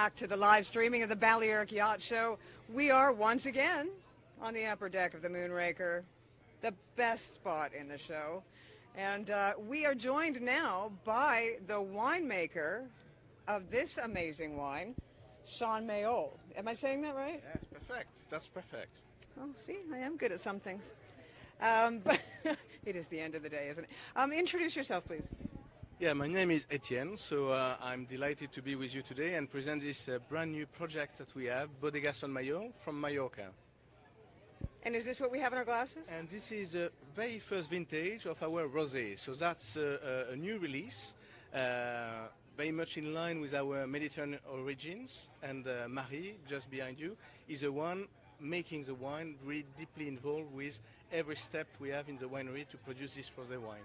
back to the live streaming of the Balearic Yacht Show. We are once again on the upper deck of the Moonraker, the best spot in the show. And we are joined now by the winemaker of this amazing wine, Mayol. Am I saying that right? Yes, perfect. That's perfect. Oh, see, I am good at some things. But it is the end of the day, isn't it? Introduce yourself, please. Yeah, my name is Etienne, so I'm delighted to be with you today and present this brand new project that we have, Bodega Mayol from Mallorca. And is this what we have in our glasses? And this is the very first vintage of our rosé. So that's a new release, very much in line with our Mediterranean origins. And Marie, just behind you, is the one making the wine, really deeply involved with every step we have in the winery to produce this rosé wine.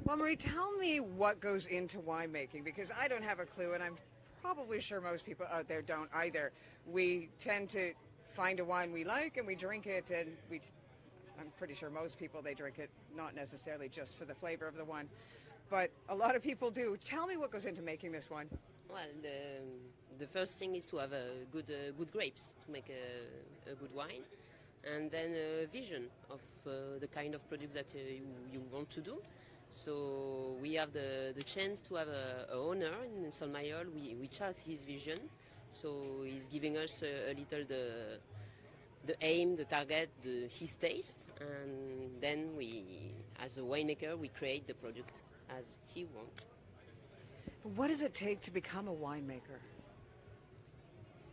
Well, Marie, tell me what goes into winemaking, because I don't have a clue, and I'm probably sure most people out there don't either. We tend to find a wine we like and we drink it, and I'm pretty sure most people, they drink it not necessarily just for the flavor of the wine, but a lot of people do. Tell me what goes into making this wine. Well, the first thing is to have good grapes to make a good wine, and then a vision of the kind of product that you want to do. So we have the chance to have a owner in Mayol, which has his vision. So he's giving us a little the aim, the target, his taste, and then we, as a winemaker, we create the product as he wants. What does it take to become a winemaker?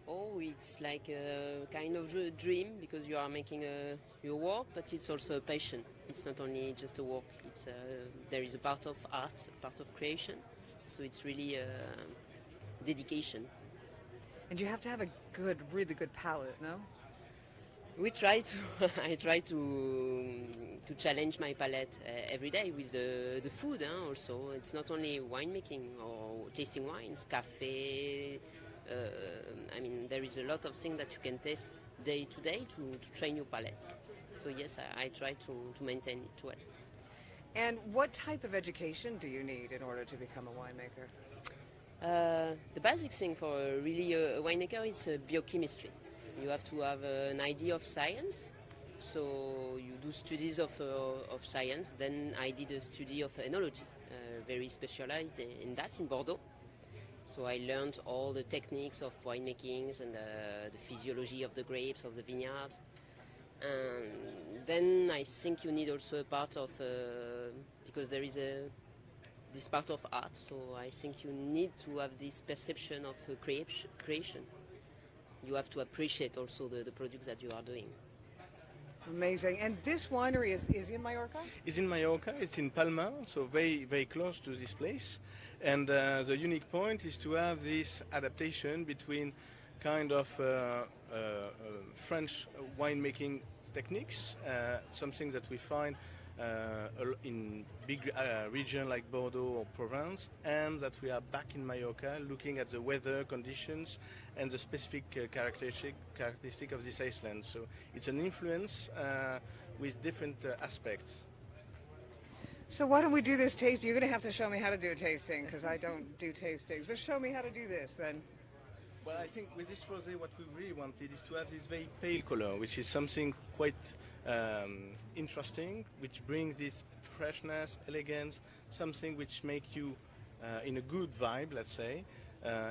Oh, it's like a kind of dream, because you are making your work, but it's also a passion. It's not only just a work. It's there is a part of art, a part of creation. So it's really dedication. And you have to have a really good palate, no? We try to. I try to challenge my palate every day with the food. Also, it's not only winemaking or tasting wines, cafe. I mean, there is a lot of things that you can taste day to day to train your palate. So yes, I try to maintain it well. And what type of education do you need in order to become a winemaker? The basic thing for really a winemaker is biochemistry. You have to have an idea of science. So you do studies of science. Then I did a study of enology, very specialized in that in Bordeaux. So I learned all the techniques of winemakings and the physiology of the grapes, of the vineyards. And then I think you need also a part of, because there is this part of art, so I think you need to have this perception of creation. You have to appreciate also the products that you are doing. Amazing. And this winery is in Mallorca? It's in Mallorca, it's in Palma, so very, very close to this place. And the unique point is to have this adaptation between kind of French winemaking techniques, something that we find in big region like Bordeaux or Provence, and that we are back in Mallorca looking at the weather conditions and the specific characteristic of this island. So it's an influence with different aspects. So why don't we do this tasting? You're going to have to show me how to do a tasting, because I don't do tastings. But show me how to do this then. Well, I think with this rosé, what we really wanted is to have this very pale color, which is something quite interesting, which brings this freshness, elegance, something which makes you in a good vibe, let's say.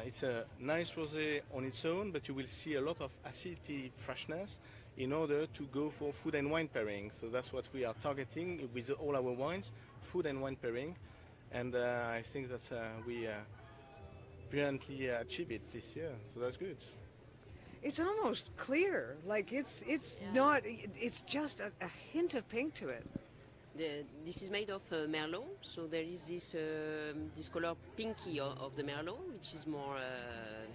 It's a nice rosé on its own, but you will see a lot of acidity, freshness, in order to go for food and wine pairing. So that's what we are targeting with all our wines, food and wine pairing. And I think that we brilliantly achieved it this year, so that's good. It's almost clear, like it's not, it's just a hint of pink to it. This is made of Merlot, so there is this color pinky of the Merlot, which is more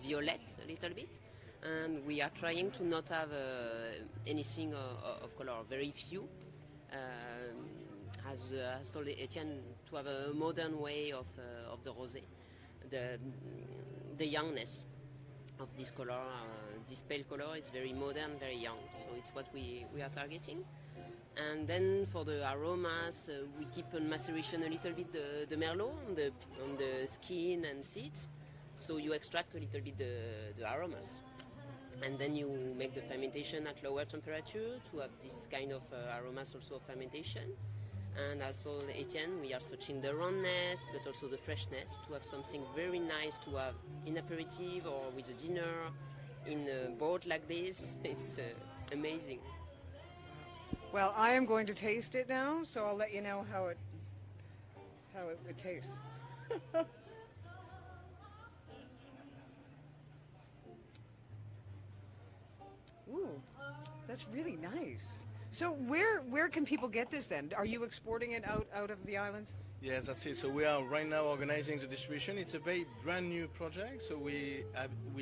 violet a little bit. And we are trying to not have anything of color, very few. As told Etienne, to have a modern way of the rosé. The youngness of this color, this pale color, it's very modern, very young. So it's what we are targeting. And then for the aromas, we keep on maceration a little bit the Merlot on the skin and seeds. So you extract a little bit the aromas. And then you make the fermentation at lower temperature to have this kind of aromas also of fermentation. And also, Etienne, we are searching the roundness, but also the freshness to have something very nice to have in aperitif or with a dinner, in a boat like this. It's amazing. Well, I am going to taste it now, so I'll let you know how it tastes. Ooh, that's really nice. So where can people get this then? Are you exporting it out of the islands? Yes, that's it. So we are right now organizing the distribution. It's a very brand new project. So we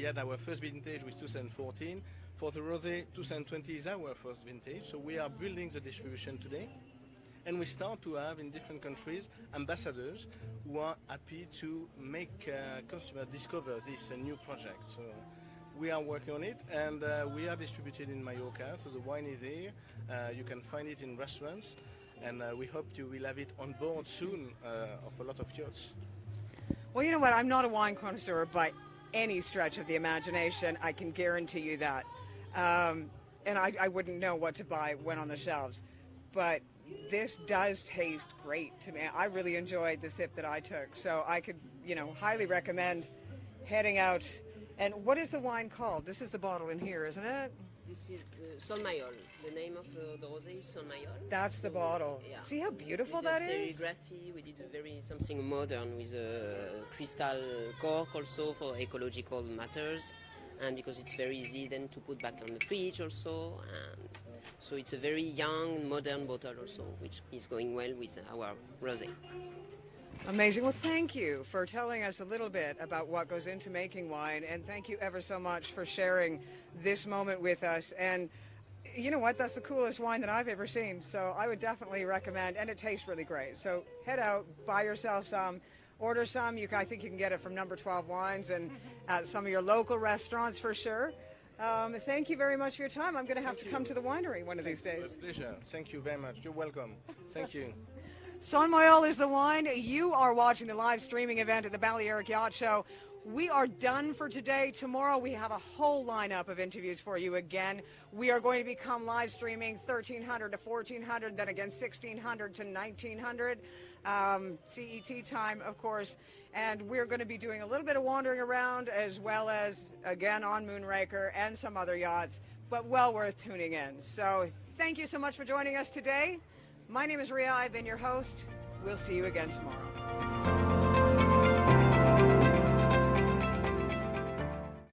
had our first vintage with 2014. For the rosé, 2020 is our first vintage. So we are building the distribution today. And we start to have in different countries ambassadors who are happy to make customers discover this new project. So we are working on it, and we are distributed in Mallorca. So the wine is there. You can find it in restaurants, and we hope you will have it on board soon of a lot of yachts. Well, you know what? I'm not a wine connoisseur by any stretch of the imagination. I can guarantee you that. And I wouldn't know what to buy when on the shelves. But this does taste great to me. I really enjoyed the sip that I took. So I could, highly recommend heading out. And what is the wine called? This is the bottle in here, isn't it? This is the Mayol. The name of the rosé is Mayol. That's the bottle. Yeah. See how beautiful that is? Serigraphy. We did something modern with a crystal cork also for ecological matters, and because it's very easy then to put back on the fridge also. And so it's a very young, modern bottle also, which is going well with our rosé. Amazing. Well, thank you for telling us a little bit about what goes into making wine, and thank you ever so much for sharing this moment with us. And you know what? That's the coolest wine that I've ever seen, so I would definitely recommend, and it tastes really great. So head out, buy yourself some, order some. I think you can get it from Number 12 Wines and at some of your local restaurants for sure. Thank you very much for your time. I'm going to have to come to the winery one of these days. With pleasure. Thank you very much. You're welcome. Thank you. Mayol is the wine. You are watching the live streaming event at the Balearic Yacht Show. We are done for today. Tomorrow we have a whole lineup of interviews for you again. We are going to become live streaming 1300 to 1400, then again 1600 to 1900 CET time, of course. And we're going to be doing a little bit of wandering around as well as, again, on Moonraker and some other yachts, but well worth tuning in. So thank you so much for joining us today. My name is Ria. I've been your host. We'll see you again tomorrow.